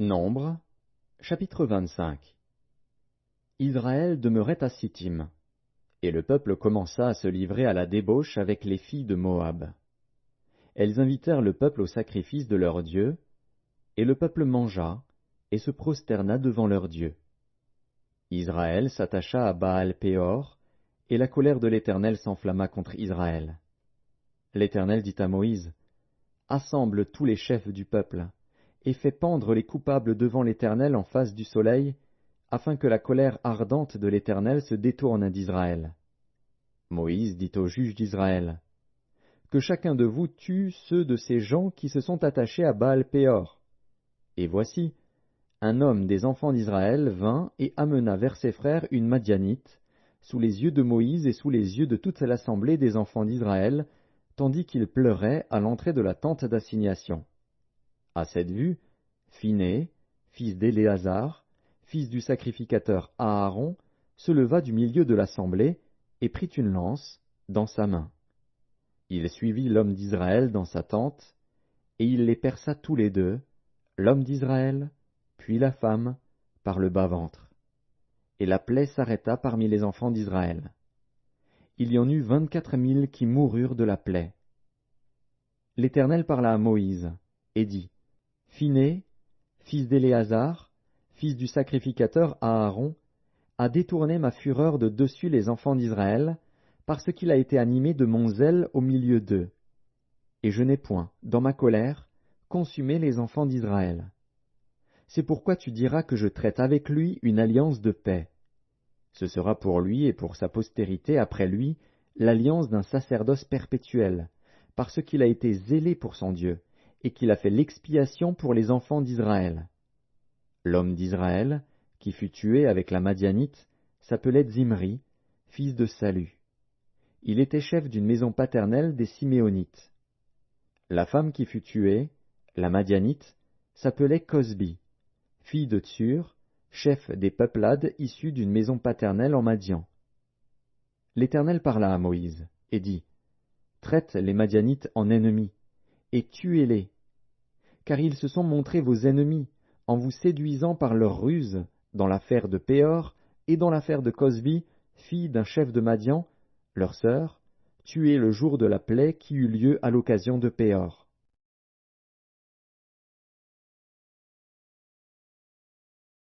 Nombre, chapitre 25. Israël demeurait à Sittim, et le peuple commença à se livrer à la débauche avec les filles de Moab. Elles invitèrent le peuple au sacrifice de leur Dieu, et le peuple mangea, et se prosterna devant leur Dieu. Israël s'attacha à Baal-Péor, et la colère de l'Éternel s'enflamma contre Israël. L'Éternel dit à Moïse, « Assemble tous les chefs du peuple, et fais pendre les coupables devant l'Éternel en face du soleil, afin que la colère ardente de l'Éternel se détourne d'Israël. » Moïse dit aux juges d'Israël, « Que chacun de vous tue ceux de ces gens qui se sont attachés à Baal-Péor. » Et voici, un homme des enfants d'Israël vint et amena vers ses frères une Madianite, sous les yeux de Moïse et sous les yeux de toute l'assemblée des enfants d'Israël, tandis qu'il pleurait à l'entrée de la tente d'assignation. À cette vue, Phiné, fils d'Éléazar, fils du sacrificateur Aaron, se leva du milieu de l'assemblée et prit une lance dans sa main. Il suivit l'homme d'Israël dans sa tente, et il les perça tous les deux, l'homme d'Israël, puis la femme, par le bas-ventre. Et la plaie s'arrêta parmi les enfants d'Israël. Il y en eut 24 000 qui moururent de la plaie. L'Éternel parla à Moïse, et dit, « Phiné, fils d'Éléazar, fils du sacrificateur Aaron, a détourné ma fureur de dessus les enfants d'Israël, parce qu'il a été animé de mon zèle au milieu d'eux. Et je n'ai point, dans ma colère, consumé les enfants d'Israël. C'est pourquoi tu diras que je traite avec lui une alliance de paix. Ce sera pour lui et pour sa postérité après lui l'alliance d'un sacerdoce perpétuel, parce qu'il a été zélé pour son Dieu, et qu'il a fait l'expiation pour les enfants d'Israël. » L'homme d'Israël, qui fut tué avec la Madianite, s'appelait Zimri, fils de Salu. Il était chef d'une maison paternelle des Siméonites. La femme qui fut tuée, la Madianite, s'appelait Cosbi, fille de Tsur, chef des peuplades issus d'une maison paternelle en Madian. L'Éternel parla à Moïse, et dit, « Traite les Madianites en ennemis, et tuez-les, car ils se sont montrés vos ennemis, en vous séduisant par leurs ruses, dans l'affaire de Péor et dans l'affaire de Cosbi, fille d'un chef de Madian, leur sœur, tuée le jour de la plaie qui eut lieu à l'occasion de Péor.